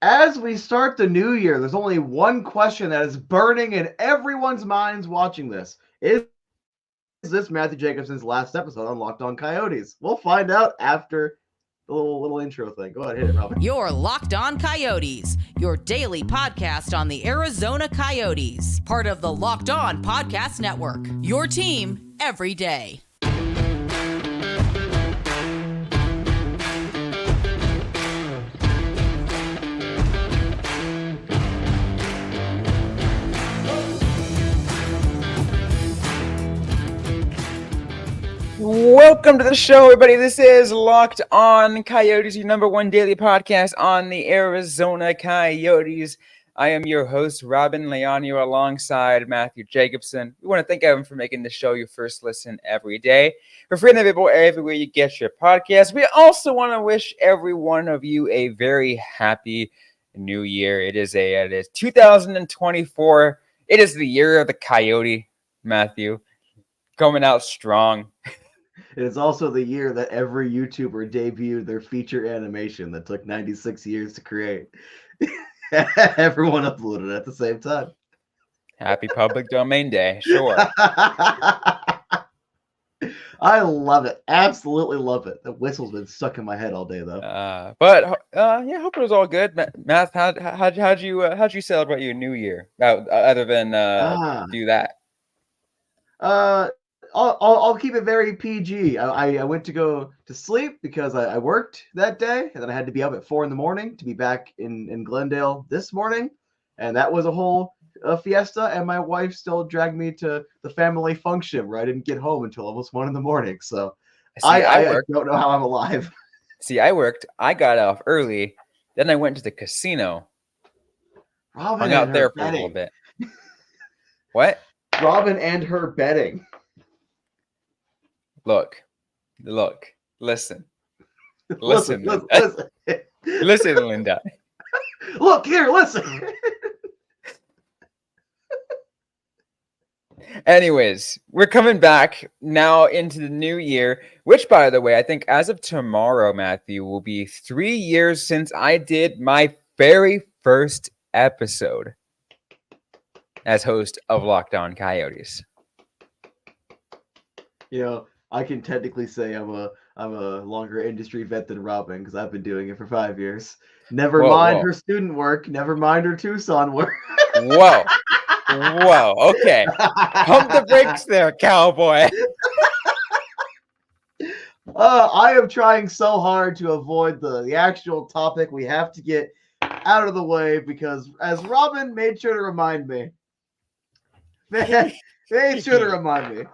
As we start the new year, there's only one question that is burning in everyone's minds watching this. Is this Matthew Jacobson's last episode on Locked On Coyotes? We'll find out after the little intro thing. Go ahead, hit it, Robyn. You're Locked On Coyotes, your daily podcast on the Arizona Coyotes, part of the Locked On Podcast Network, your team every day. Welcome to the show, everybody. This is Locked On Coyotes, your number one daily podcast on the Arizona Coyotes. I am your host, Robyn Leonio, alongside Matthew Jacobson. We want to thank everyone for making the show your first listen every day. We're free and available everywhere you get your podcast. We also want to wish every one of you a very happy new year. It is 2024. It is the year of the Coyote, Matthew. Coming out strong. It is also the year that every YouTuber debuted their feature animation that took 96 years to create. Everyone uploaded at the same time. Happy Public Domain Day, sure. I love it. Absolutely love it. The whistle's been stuck in my head all day, though. But hope it was all good. Matt, how'd you celebrate your New Year? Other than do that? I'll keep it very PG. I went to go to sleep because I worked that day, and then I had to be up at 4 a.m. to be back in Glendale this morning, and that was a whole fiesta. And my wife still dragged me to the family function where I didn't get home until almost 1 a.m. So I don't know how I'm alive. See, I worked. I got off early, then I went to the casino. Robyn hung out there for a little bit. What? Robyn and her betting. Look, listen, listen, Linda. Look here, listen. Anyways, we're coming back now into the new year, which, by the way, I think as of tomorrow, Matthew, will be 3 years since I did my very first episode as host of Locked On Coyotes. You know, I can technically say I'm a longer industry vet than Robyn because I've been doing it for 5 years. Never mind her student work. Never mind her Tucson work. Whoa. Okay. Pump the brakes there, cowboy. I am trying so hard to avoid the actual topic we have to get out of the way because, as Robyn made sure to remind me,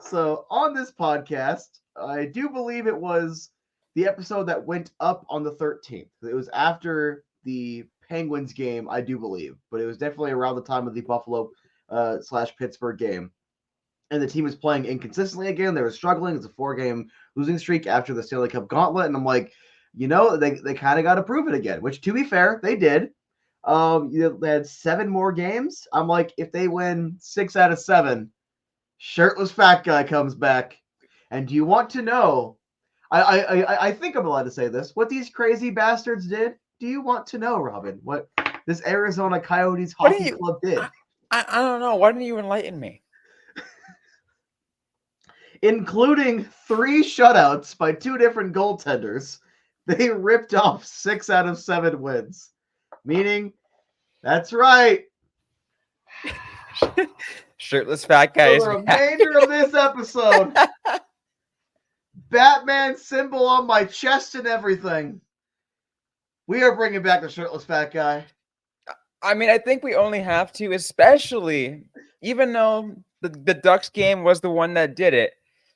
So on this podcast, I do believe it was the episode that went up on the 13th. It was after the Penguins game, I do believe, but it was definitely around the time of the Buffalo / Pittsburgh game. And the team was playing inconsistently again. They were struggling. It's a 4-game losing streak after the Stanley Cup gauntlet. And I'm like, they kind of got to prove it again, which, to be fair, they did. They had 7 more games. I'm like, if they win 6 out of 7, shirtless fat guy comes back. And do you want to know? I think I'm allowed to say this. What these crazy bastards did? Do you want to know, Robyn? What this Arizona Coyotes hockey club did? I don't know. Why didn't you enlighten me? Including 3 shutouts by 2 different goaltenders, they ripped off 6 out of 7 wins. Meaning, that's right. Shirtless fat guy. For the remainder of this episode, Batman symbol on my chest and everything. We are bringing back the shirtless fat guy. I mean, I think we only have to, especially even though the Ducks game was the one that did it.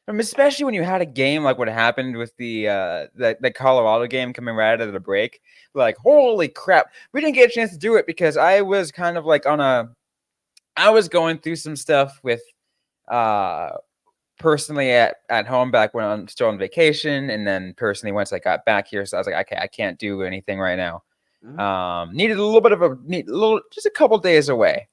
Especially when you had a game like what happened with the Colorado game coming right out of the break. Like, holy crap. We didn't get a chance to do it because I was kind of like I was going through some stuff with personally at home back when I'm still on vacation. And then personally once I got back here. So I was like, okay, I can't do anything right now. Mm-hmm. Needed a little bit of just a couple days away.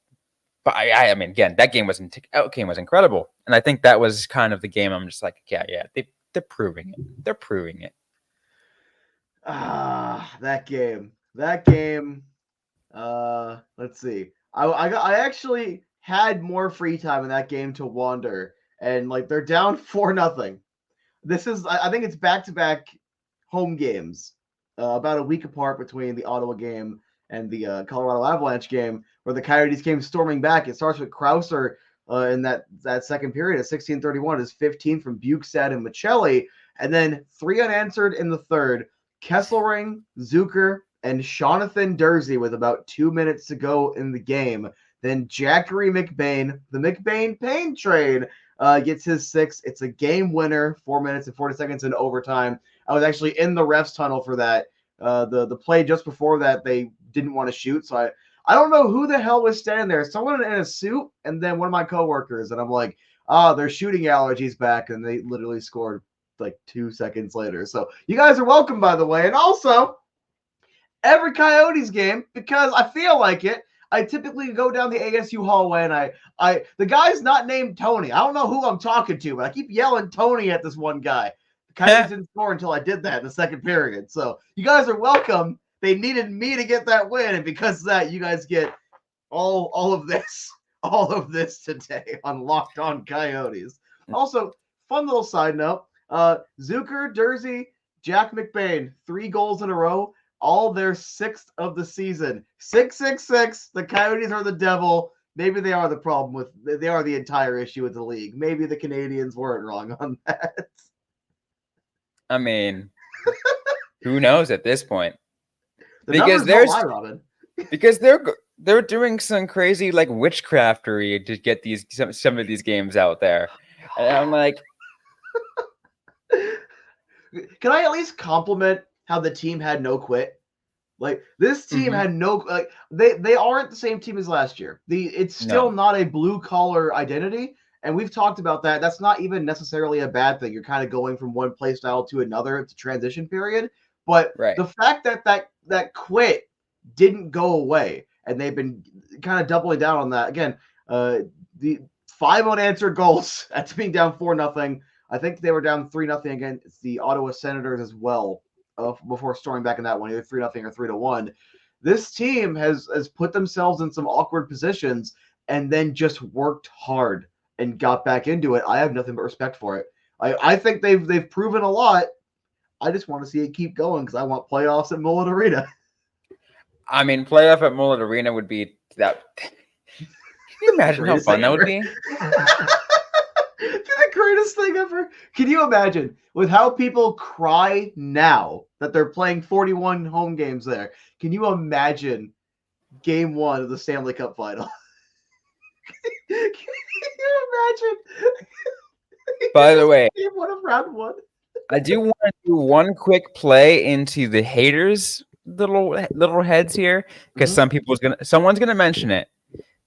But I mean, again, that game was incredible, and I think that was kind of the game. I'm just like, yeah, they're proving it. They're proving it. That game. Let's see. I actually had more free time in that game to wander, and like they're down 4-0. This is I think it's back-to-back home games, about a week apart between the Ottawa game and the Colorado Avalanche game, where the Coyotes came storming back. It starts with Krauser in that second period at 16:31, is 15 from Bukestad and Michelli, and then 3 unanswered in the third. Kesselring, Zucker, and Jonathan Dursey with about 2 minutes to go in the game. Then Jackery McBain, the McBain-Payne trade, gets his 6th. It's a game winner, 4 minutes and 40 seconds in overtime. I was actually in the refs tunnel for that. The play just before that, they didn't want to shoot. So I don't know who the hell was standing there. Someone in a suit and then one of my coworkers. And I'm like, their shooting allergies back. And they literally scored like 2 seconds later. So you guys are welcome, by the way. And also, every Coyotes game, because I feel like it, I typically go down the ASU hallway and the guy's not named Tony. I don't know who I'm talking to, but I keep yelling Tony at this one guy. The Coyotes didn't score until I did that in the second period. So you guys are welcome. They needed me to get that win, and because of that, you guys get all of this today on Locked On Coyotes. Also, fun little side note: Zucker, Dursey, Jack McBain, 3 goals in a row. All their 6th of the season. 666. The Coyotes are the devil. Maybe they are the problem they are the entire issue with the league. Maybe the Canadians weren't wrong on that. I mean, who knows at this point? Because they're doing some crazy like witchcraftery to get some of these games out there. And I'm like, can I at least compliment how the team had no quit? Like this team had no like they aren't the same team as last year. It's still not a blue collar identity, and we've talked about that. That's not even necessarily a bad thing. You're kind of going from one play style to another. It's a transition period, but the fact that quit didn't go away, and they've been kind of doubling down on that again. The 5 unanswered goals after being down 4-0. I think they were down 3-0 against the Ottawa Senators as well. Before storming back in that one, either 3-0 or 3-1. This team has put themselves in some awkward positions and then just worked hard and got back into it. I have nothing but respect for it. I think they've proven a lot. I just want to see it keep going because I want playoffs at Mullet Arena. I mean, playoff at Mullet Arena would be that. Can you imagine how fun that would be? The greatest thing ever. Can you imagine with how people cry now that they're playing 41 home games there? Can you imagine game 1 of the Stanley Cup final? Can you imagine? By the way, game 1 of round 1. I do want to do one quick play into the haters' little heads here because someone's gonna mention it.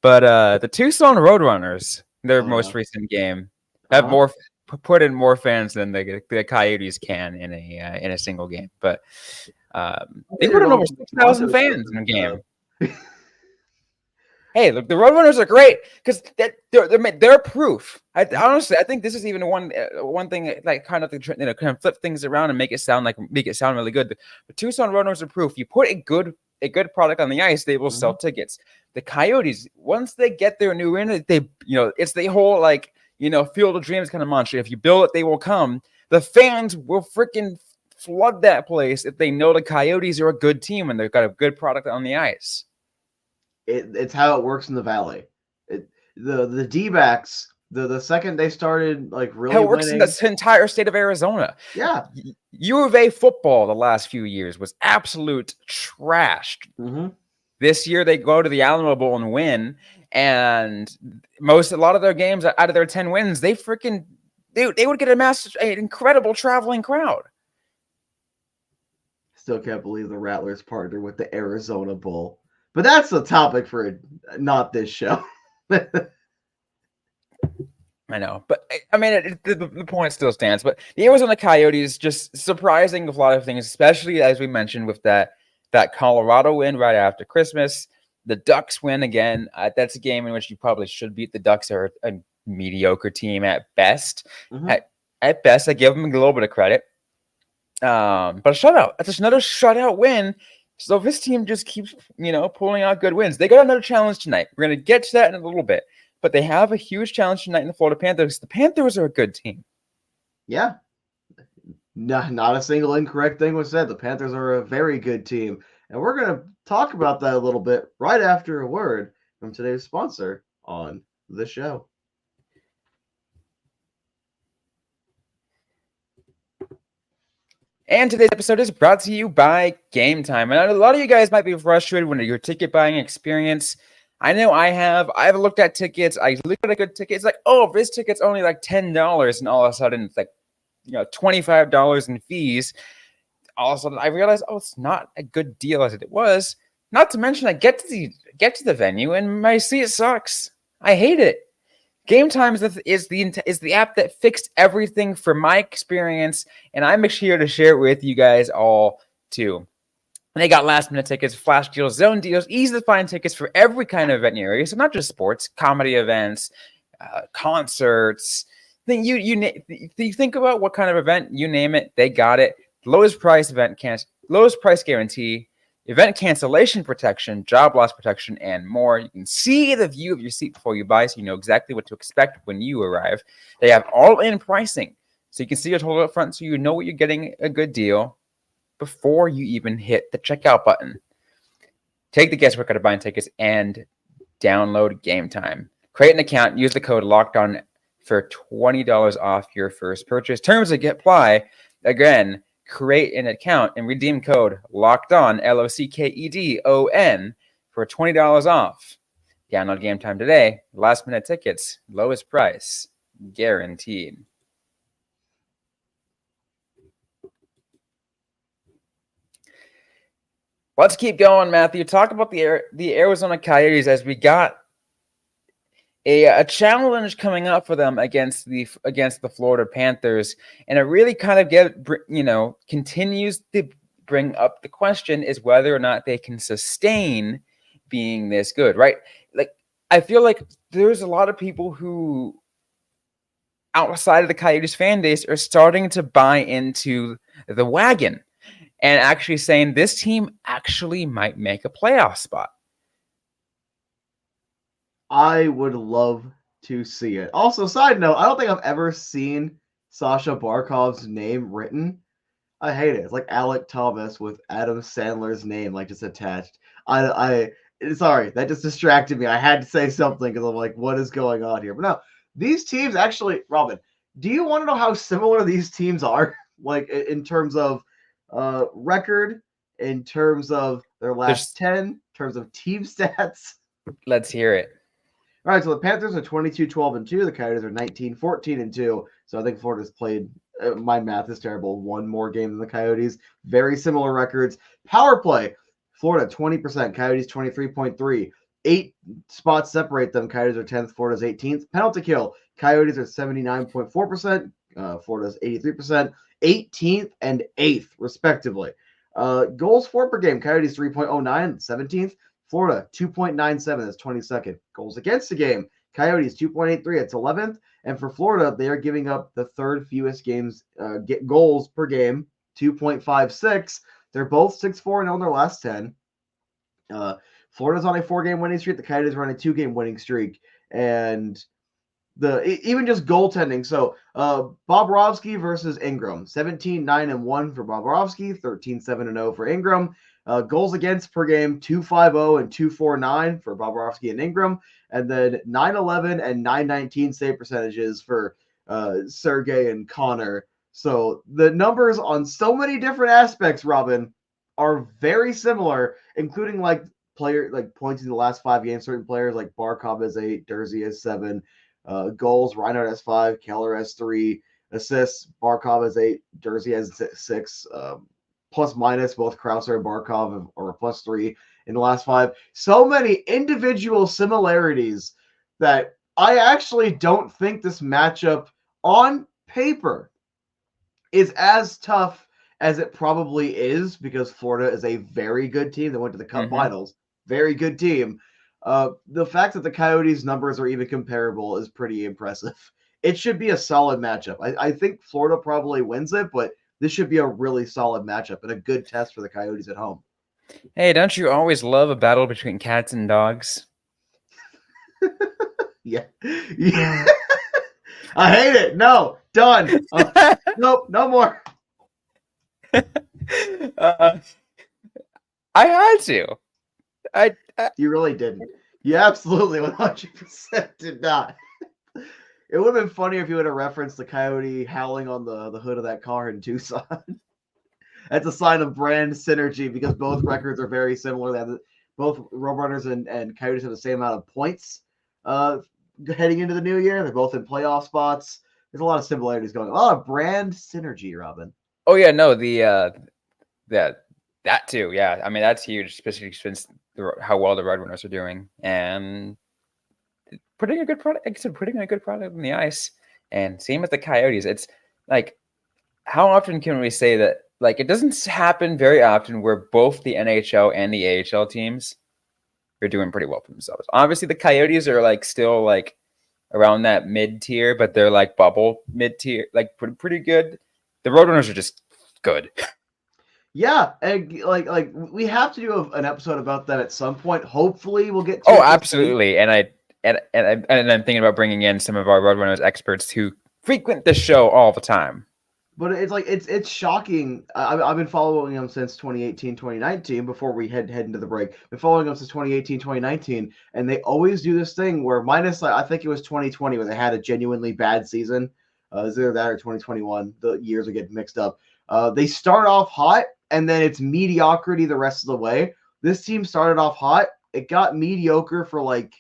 But the Tucson Roadrunners, their most recent game, have put in more fans than the Coyotes can in a single game. But they put in over 6,000 fans in a game. Hey, look, the Roadrunners are great because they're proof. Honestly, I think this is even one thing like kind of flip things around and make it sound really good. The Tucson Roadrunners are proof. You put a good product on the ice, they will sell tickets. The Coyotes, once they get their new in, it's the whole Field of Dreams kind of mantra. If you build it, they will come. The fans will freaking flood that place if they know the Coyotes are a good team and they've got a good product on the ice. It's how it works in the Valley. The D-backs, the second they started really how it works in this entire state of Arizona. Yeah. U of A football the last few years was absolute trash. This year they go to the Alamo Bowl and win, and a lot of their games out of their 10 wins, they would get an incredible traveling crowd. Still can't believe the Rattlers partnered with the Arizona Bowl. But that's a topic for not this show. I know, but I mean, the point still stands. But the Arizona Coyotes just surprising with a lot of things, especially as we mentioned with that Colorado win right after Christmas. The Ducks win again. That's a game in which you probably should beat. The Ducks are a mediocre team at best. At best, I give them a little bit of credit. But a shutout. That's another shutout win. So this team just keeps, pulling out good wins. They got another challenge tonight. We're going to get to that in a little bit. But they have a huge challenge tonight in the Florida Panthers. The Panthers are a good team. Yeah. Not a single incorrect thing was said. The Panthers are a very good team. And we're going to talk about that a little bit right after a word from today's sponsor on the show. And today's episode is brought to you by Game Time. And a lot of you guys might be frustrated when your ticket buying experience. I know I have. I've looked at tickets. I looked at a good ticket. It's like, oh, this ticket's only like $10. And all of a sudden it's like, $25 in fees. All of a sudden I realized, oh, it's not a good deal as it was. Not to mention I get to the venue and my seat sucks. I hate it. Game Time is the app that fixed everything for my experience, and I'm here to share it with you guys all too. And they got last minute tickets, flash deals, zone deals, easy to find tickets for every kind of event in your area. So not just sports, comedy events, concerts. Then you think about what kind of event, you name it, they got it. Lowest price guarantee. Event cancellation protection, job loss protection, and more. You can see the view of your seat before you buy, so you know exactly what to expect when you arrive. They have all-in pricing, so you can see your total up front, so you know what you're getting a good deal before you even hit the checkout button. Take the guesswork out of buying tickets and download Game Time. Create an account, use the code LOCKEDON for $20 off your first purchase. Terms apply. Again, create an account and redeem code LOCKEDON, LOCKEDON, for $20 off. Download Game Time today. Last minute tickets, lowest price, guaranteed. Let's keep going, Matthew. Talk about the Arizona Coyotes as we got a challenge coming up for them against the Florida Panthers, and it really kind of continues to bring up the question is whether or not they can sustain being this good, right? Like, I feel like there's a lot of people who outside of the Coyotes fan base are starting to buy into the wagon and actually saying this team actually might make a playoff spot. I would love to see it. Also, side note, I don't think I've ever seen Sasha Barkov's name written. I hate it. It's like Alec Thomas with Adam Sandler's name like just attached. Sorry, that just distracted me. I had to say something because I'm like, what is going on here? But no, these teams actually, Robyn, do you want to know how similar these teams are? Like in terms of record, in terms of their last 10, in terms of team stats? Let's hear it. All right, so the Panthers are 22-12-2. The Coyotes are 19-14-2. So I think Florida's played, my math is terrible, one more game than the Coyotes. Very similar records. Power play, Florida 20%, Coyotes 23.3. 8 spots separate them. Coyotes are 10th, Florida's 18th. Penalty kill, Coyotes are 79.4%, Florida's 83%, 18th and 8th, respectively. Goals for per game, Coyotes 3.09, 17th. Florida, 2.97, that's 22nd. Goals against the game, Coyotes, 2.83, that's 11th. And for Florida, they are giving up the third fewest goals per game, 2.56. They're both 6-4-0 in their last 10. Florida's on a 4-game winning streak. The Coyotes are on a 2-game winning streak. And even just goaltending. So Bobrovsky versus Ingram, 17-9-1 for Bobrovsky, 13-7-0 for Ingram. Goals against per game, 2.50 and 2.49 for Bobrovsky and Ingram, and then 9.11 and 9.19 save percentages for Sergei and Connor. So the numbers on so many different aspects, Robyn, are very similar, including points in the last 5 games. Certain players like Barkov has 8, Durzi has 7, goals, Reinhardt has 5, Keller has 3, assists, Barkov has 8, Durzi has 6. Plus minus, both Krauser and Barkov are +3 in the last 5. So many individual similarities that I actually don't think this matchup on paper is as tough as it probably is, because Florida is a very good team that went to the Cup Finals. Very good team. The fact that the Coyotes' numbers are even comparable is pretty impressive. It should be a solid matchup. I think Florida probably wins it, but this should be a really solid matchup and a good test for the Coyotes at home. Hey, don't you always love a battle between cats and dogs? Yeah. I hate it. No, done. Nope, no more. I had to. I You really didn't. You absolutely 100% did not. It would have been funnier if you would have referenced the coyote howling on the hood of that car in Tucson. That's a sign of brand synergy because both records are very similar. Both Roadrunners and Coyotes have the same amount of points heading into the new year. They're both in playoff spots. There's a lot of similarities going on. A lot of brand synergy, Robyn. Oh yeah, no, that too. Yeah, I mean that's huge, especially since how well the Roadrunners are doing and putting a good product. Like I said, putting a good product on the ice, and same with the Coyotes. It's like, how often can we say that? Like, it doesn't happen very often where both the NHL and the AHL teams are doing pretty well for themselves. Obviously, the Coyotes are like still like around that mid tier, but they're like bubble mid tier, like pretty good. The Roadrunners are just good. Yeah, and like we have to do an episode about that at some point. Hopefully, we'll get to Oh, it this week. absolutely. And I'm thinking about bringing in some of our Roadrunners experts who frequent the show all the time. But it's like it's shocking. I've been following them since 2018, 2019. Before we head into the break, been following them since 2018, 2019, and they always do this thing where minus I think it was 2020 where they had a genuinely bad season. It's either that or 2021. The years are getting mixed up. They start off hot and then it's mediocrity the rest of the way. This team started off hot. It got mediocre for like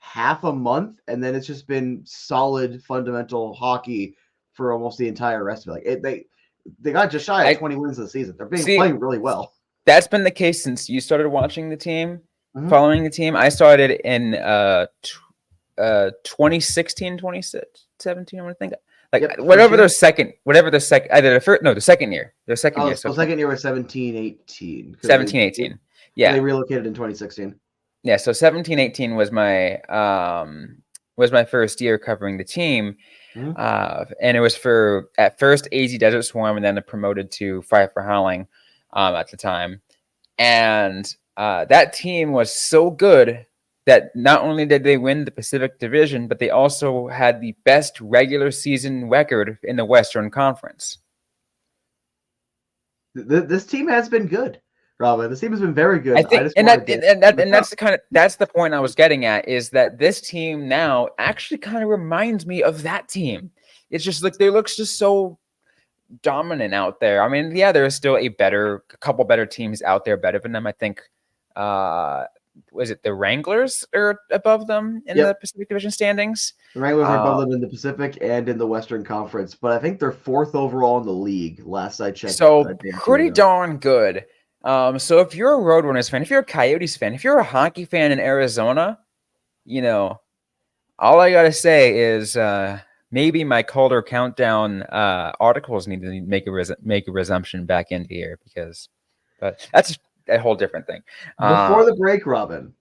half a month, and then it's just been solid fundamental hockey for almost the entire rest of it. Like they got just shy of 20 wins this season. They're playing really well. That's been the case since you started watching the team, following the team. I started in 2016, 2017. I'm gonna think like whatever the second, either the second year, the second year. So second year was 17, 18. 17, 18. Yeah, they relocated in 2016. Yeah, so 17, 18 was my first year covering the team. And it was for at first AZ Desert Swarm and then it promoted to Fire for Howling at the time. And that team was so good that not only did they win the Pacific Division, but they also had the best regular season record in the Western Conference. This team has been good, Robyn. This team has been very good. I think, that's the point I was getting at, is that this team now actually kind of reminds me of that team. It's just like they look just so dominant out there. I mean, yeah, there is still a couple better teams out there better than them. I think, was it the Wranglers are above them in the Pacific Division standings? The Wranglers are above them in the Pacific and in the Western Conference, but I think they're fourth overall in the league. Last I checked, so pretty darn good. So if you're a Roadrunners fan, if you're a Coyotes fan, if you're a hockey fan in Arizona, all I gotta say is maybe my Calder Countdown articles need to make a resumption back into here but that's a whole different thing. Before the break, Robyn,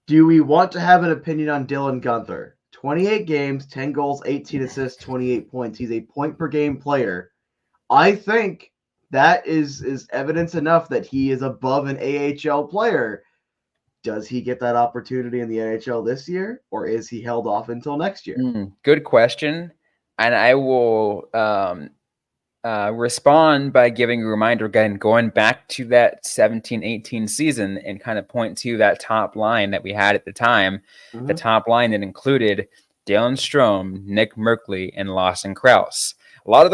do we want to have an opinion on Dylan Guenther? 28 games, 10 goals, 18 assists, 28 points. He's a point per game player. I think that is evidence enough that he is above an AHL player. Does he get that opportunity in the NHL this year, or is he held off until next year? Good question. And I will respond by giving a reminder again, going back to that 17-18 season and kind of point to that top line that we had at the time. The top line that included Dylan Strome, Nick Merkley, and Lawson Krause. A lot of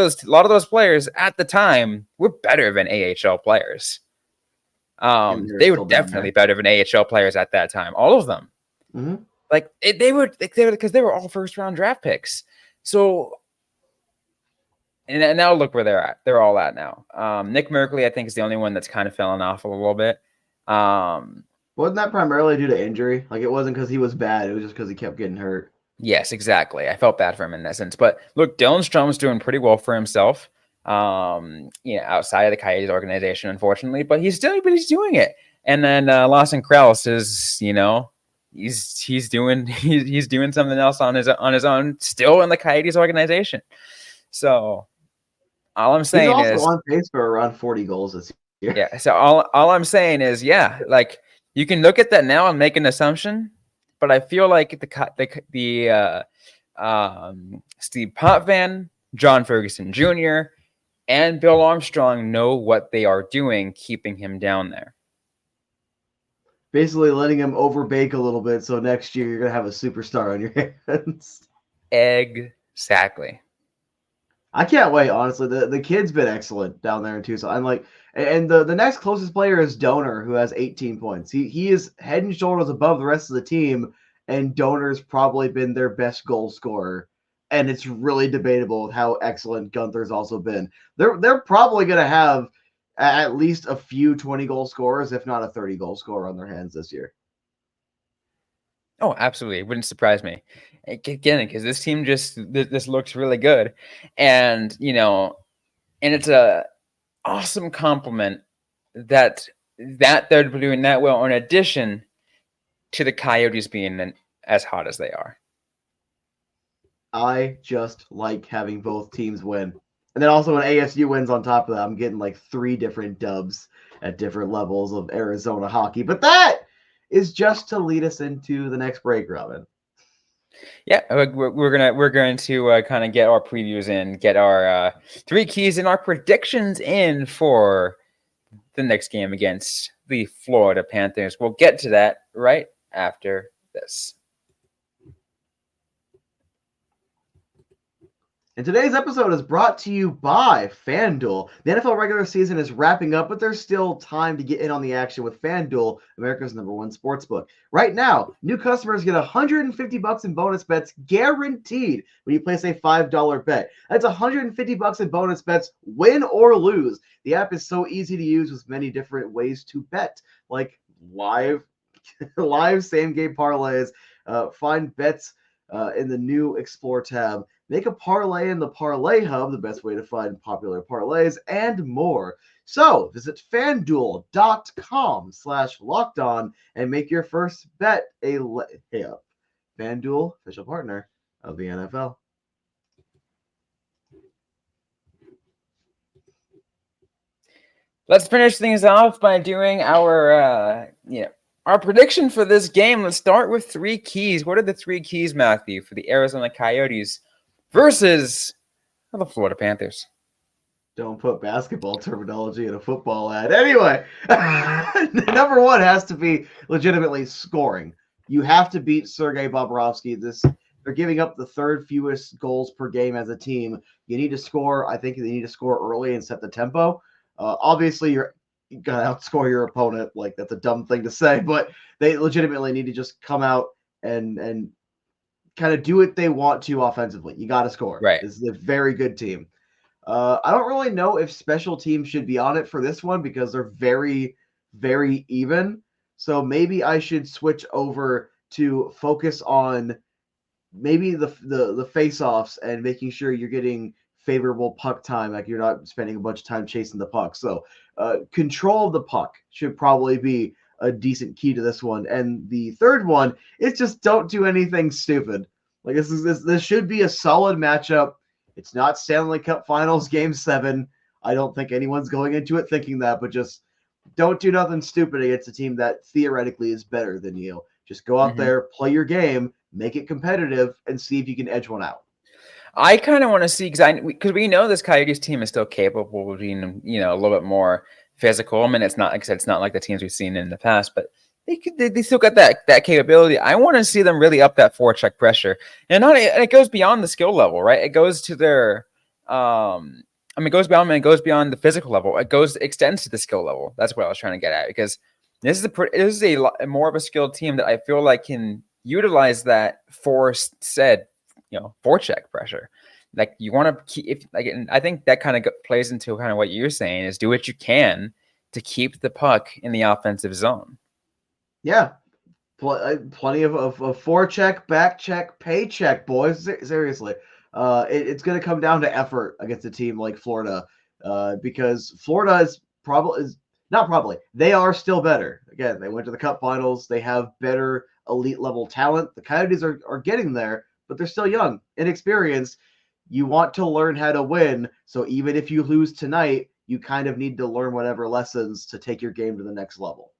those players at the time were better than AHL players. They were definitely better than AHL players at that time. All of them. They were because they were all first round draft picks. So, and now look where they're at. They're all at now. Nick Merkley, I think, is the only one that's kind of fallen off a little bit. Wasn't that primarily due to injury? Like, it wasn't because he was bad. It was just because he kept getting hurt. Yes, exactly. I felt bad for him in that sense. But look, Dylan Strome's doing pretty well for himself. Outside of the Coyotes organization, unfortunately, but he's doing it. And then Lawson Krause is, he's doing something else on his own, still in the Coyotes organization. So all I'm saying he's also on pace for around 40 goals this Yeah. So all I'm saying is, yeah, like you can look at that now and make an assumption, but I feel like Steve Potvin, John Ferguson Jr., and Bill Armstrong know what they are doing, keeping him down there. Basically letting him overbake a little bit, so next year you're gonna have a superstar on your hands. Exactly. I can't wait, honestly. The kid's been excellent down there in Tucson. I'm like, and the next closest player is Donor, who has 18 points. He is head and shoulders above the rest of the team, and Donor's probably been their best goal scorer. And it's really debatable with how excellent Gunther's also been. They're probably gonna have at least a few 20-goal scorers, if not a 30-goal scorer on their hands this year. Oh, absolutely. It wouldn't surprise me. Again, because this team this looks really good. And, and it's a awesome compliment that they're doing that well, in addition to the Coyotes being as hot as they are. I just like having both teams win. And then also when ASU wins on top of that, I'm getting like 3 different dubs at different levels of Arizona hockey. But that is just to lead us into the next break, Robyn. Yeah, we're going to kind of get our previews in, get our 3 keys and our predictions in for the next game against the Florida Panthers. We'll get to that right after this. And today's episode is brought to you by FanDuel. The NFL regular season is wrapping up, but there's still time to get in on the action with FanDuel, America's #1 sportsbook. Right now, new customers get $150 in bonus bets guaranteed when you place a $5 bet. That's $150 in bonus bets, win or lose. The app is so easy to use with many different ways to bet, like live same-game parlays. Find bets in the new Explore tab. Make a parlay in the Parlay Hub, the best way to find popular parlays, and more. So visit fanduel.com/lockedon and make your first bet a layup. FanDuel, official partner of the NFL. Let's finish things off by doing our prediction for this game. Let's start with 3 keys. What are the 3 keys, Matthew, for the Arizona Coyotes versus the Florida Panthers? Don't put basketball terminology in a football ad. Anyway, number 1 has to be legitimately scoring. You have to beat Sergei Bobrovsky. They're giving up the 3rd fewest goals per game as a team. You need to score. I think they need to score early and set the tempo. Obviously, you're going to outscore your opponent. Like, that's a dumb thing to say, but they legitimately need to just come out and kind of do what they want to offensively. You got to score. Right. This is a very good team. I don't really know if special teams should be on it for this one because they're very, very even. So maybe I should switch over to focus on maybe the face-offs and making sure you're getting favorable puck time, like you're not spending a bunch of time chasing the puck. So control of the puck should probably be a decent key to this one. And the 3rd one is just don't do anything stupid. Like this should be a solid matchup. It's not Stanley Cup Finals Game 7. I don't think anyone's going into it thinking that, but just don't do nothing stupid against a team that theoretically is better than you. Just go out there, play your game, make it competitive, and see if you can edge one out. I kind of want to see because we know this Coyotes team is still capable of being, a little bit more physical. I mean, it's not like I said, it's not like the teams we've seen in the past, but they still got that capability. I want to see them really up that forecheck pressure, and it goes beyond the skill level, right? It goes to their, it goes beyond the physical level. It extends to the skill level. That's what I was trying to get at, because this is a more of a skilled team that I feel like can utilize that for said forecheck pressure. Like you want to keep, and I think that kind of plays into kind of what you're saying is do what you can to keep the puck in the offensive zone. Yeah, plenty of forecheck, back check, paycheck, boys. Seriously, it's going to come down to effort against a team like Florida, because Florida they are still better. Again, they went to the Cup Finals. They have better elite level talent. The Coyotes are getting there, but they're still young, inexperienced. You want to learn how to win. So even if you lose tonight, you kind of need to learn whatever lessons to take your game to the next level.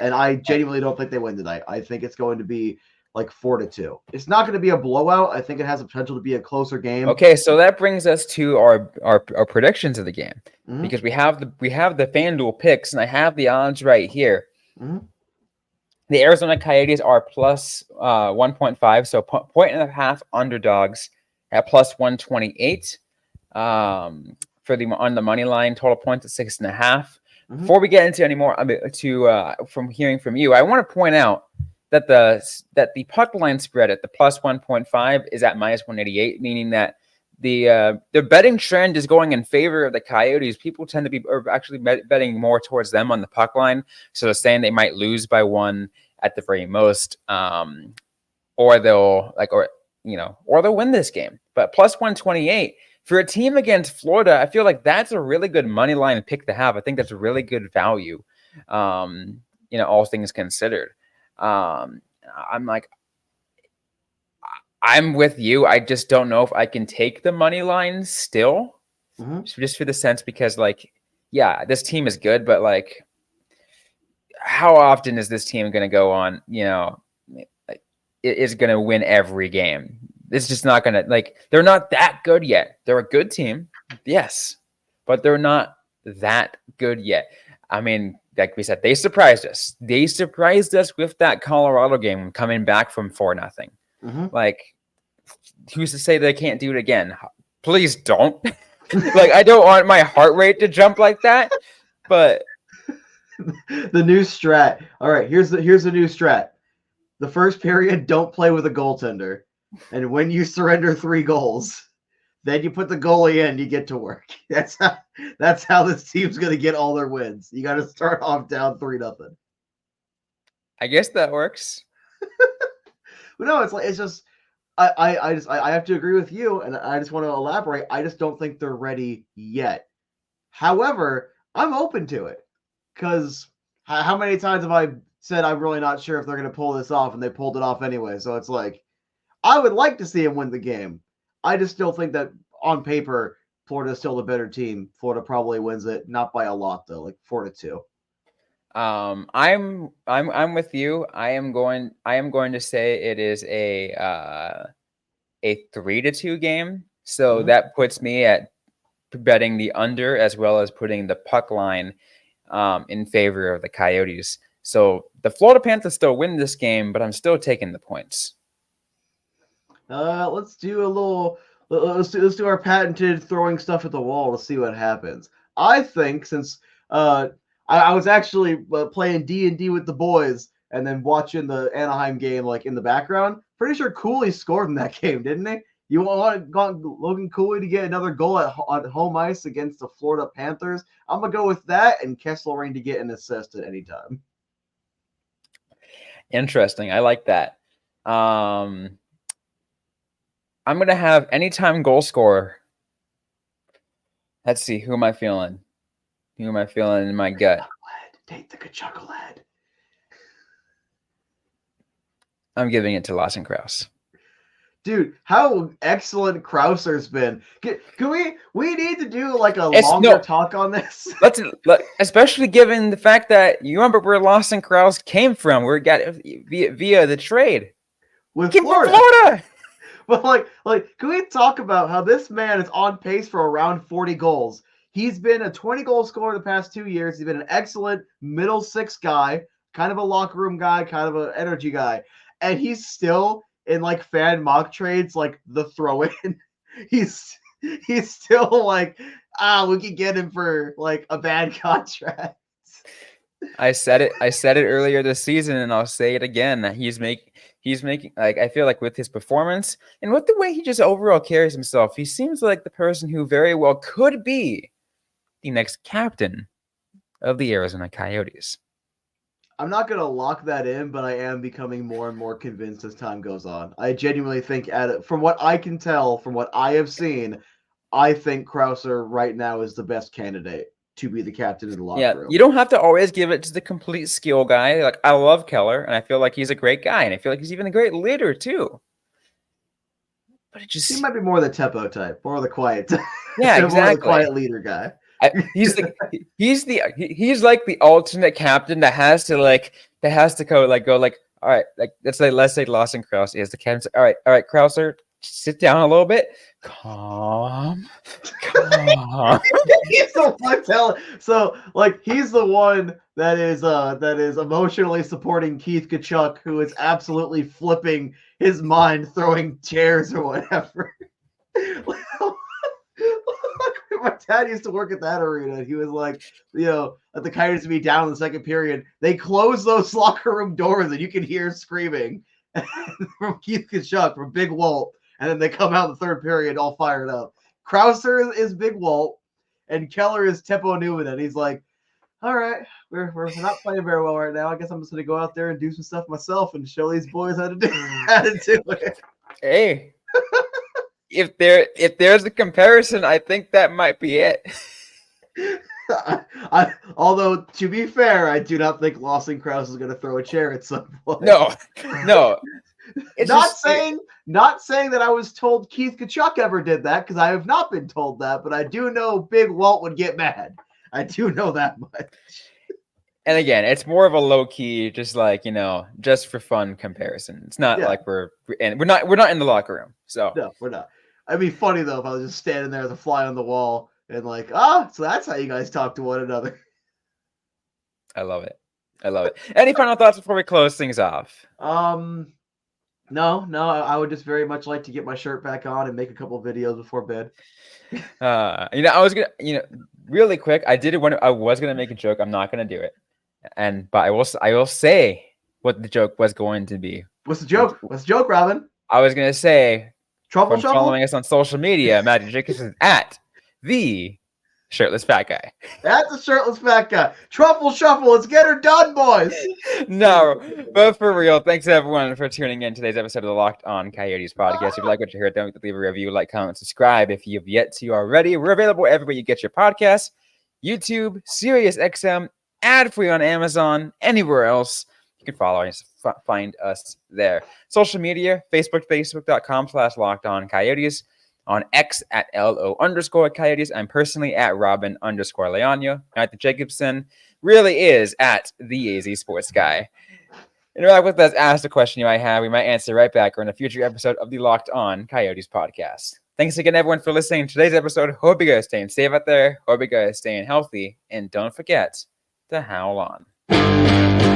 And I genuinely don't think they win tonight. I think it's going to be like 4-2. It's not going to be a blowout. I think it has the potential to be a closer game. Okay, so that brings us to our predictions of the game, Mhm. because we have the FanDuel picks, and I have the odds right here. Mhm. The Arizona Coyotes are plus 1.5, so point and a half underdogs at plus 128. For on the money line, total points at 6.5. Before we get into any more, from hearing from you, I want to point out that the puck line spread at the plus 1.5 is at minus 188, meaning that the betting trend is going in favor of the Coyotes. People tend to be actually betting more towards them on the puck line, so they're saying they might lose by one at the very most, or they'll win this game. But plus 128 for a team against Florida, I feel like that's a really good money line pick to have. I think that's a really good value, all things considered. I'm with you. I just don't know if I can take the money line still, just for the sense, because this team is good, but how often is this team going to go on? Is going to win every game. It's just not going to they're not that good yet. They're a good team, yes, but they're not that good yet. I mean, like we said, they surprised us. They surprised us with that Colorado game, coming back from 4-0. Who's to say they can't do it again? Please don't. I don't want my heart rate to jump like that. But the new strat. All right, here's the new strat. The first period, don't play with a goaltender, and when you surrender 3 goals, then you put the goalie in. You get to work. That's how this team's gonna get all their wins. You got to start off down 3-0. I guess that works. But no, it's just I have to agree with you, and I just want to elaborate. I just don't think they're ready yet. However, I'm open to it, because how many times have I said I'm really not sure if they're going to pull this off, and they pulled it off anyway. So it's I would like to see him win the game. I just still think that on paper, Florida's still the better team. Florida probably wins it, not by a lot though, 4-2. I'm with you. I am going to say it is a 3-2 game. So that puts me at betting the under, as well as putting the puck line in favor of the Coyotes. So the Florida Panthers still win this game, but I'm still taking the points. Let's do our patented throwing stuff at the wall to see what happens. I think since I was actually playing D&D with the boys and then watching the Anaheim game in the background, pretty sure Cooley scored in that game, didn't he? You want Logan Cooley to get another goal on home ice against the Florida Panthers? I'm going to go with that, and Kesselring to get an assist at any time. Interesting. I like that. I'm going to have anytime goal scorer. Let's see. Who am I feeling? Who am I feeling in my gut? Take the chucklehead. I'm giving it to Lawson Krause. Dude, how excellent Krauser's been. Can we need to do longer talk on this? Especially given the fact that you remember where Lawson Krause came from. We got via the trade with Florida. But can we talk about how this man is on pace for around 40 goals? He's been a 20-goal scorer the past 2 years. He's been an excellent middle six guy, kind of a locker room guy, kind of an energy guy, and he's still in fan mock trades, the throw-in. He's still we could get him for a bad contract. I said it earlier this season, and I'll say it again. He's making I feel like with his performance and with the way he just overall carries himself, he seems like the person who very well could be the next captain of the Arizona Coyotes. I'm not going to lock that in, but I am becoming more and more convinced as time goes on. I genuinely think, from what I can tell, from what I have seen, I think Krauser right now is the best candidate to be the captain of the locker room. You don't have to always give it to the complete skill guy. I love Keller, and I feel like he's a great guy, and I feel like he's even a great leader too. But he might be more the Teppo type, or the quiet type. Yeah, exactly. More the quiet leader guy. He's like the alternate captain that has to go all right, like let's say Lawson Krause is the captain. All right, Krauser, sit down a little bit. Calm. He's the one so like he's the one that is emotionally supporting Keith Kachuk, who is absolutely flipping his mind, throwing chairs or whatever. My dad used to work at that arena. He was like, at the Coyotes be down in the second period, they close those locker room doors and you can hear screaming from Keith Kachuk, from Big Walt, and then they come out in the third period all fired up. Krauser is Big Walt, and Keller is Teppo Newman, and he's like, all right, we're not playing very well right now. I guess I'm just going to go out there and do some stuff myself and show these boys how to do it. Hey. If there's a comparison, I think that might be it. Although, to be fair, I do not think Lawson Krause is going to throw a chair at some point. No. Not saying that I was told Keith Kachuk ever did that, because I have not been told that, but I do know Big Walt would get mad. I do know that much. And again, it's more of a low key, just just for fun comparison. It's not like we're not in the locker room. So no, we're not. It'd be funny though if I was just standing there as a fly on the wall and so that's how you guys talk to one another. I love it. Any final thoughts before we close things off? No. I would just very much like to get my shirt back on and make a couple of videos before bed. I was gonna, really quick. I was gonna make a joke. I'm not gonna do it. But I will say what the joke was going to be. What's the joke? Robyn? I was gonna say. Truffle Shuffle? Following us on social media, Matthew Jacobs is at the shirtless fat guy. That's the shirtless fat guy. Truffle Shuffle, let's get her done, boys. No, but for real, thanks everyone for tuning in today's episode of the Locked On Coyotes podcast. If you like what you heard, don't forget to leave a review, like, comment, subscribe if you've yet to already. We're available everywhere you get your podcasts: YouTube, SiriusXM, ad-free on Amazon, anywhere else. You can follow us, find us there. Social media, facebook.com/LockedOnCoyotes. On X at @LO_Coyotes. I'm personally at Robyn_Leonio. Matthew Jacobson really is at the AZ Sports Guy. Interact with us, ask the question you might have. We might answer right back or in a future episode of the Locked On Coyotes podcast. Thanks again, everyone, for listening to today's episode. Hope you guys staying safe out there. Hope you guys staying healthy. And don't forget to howl on.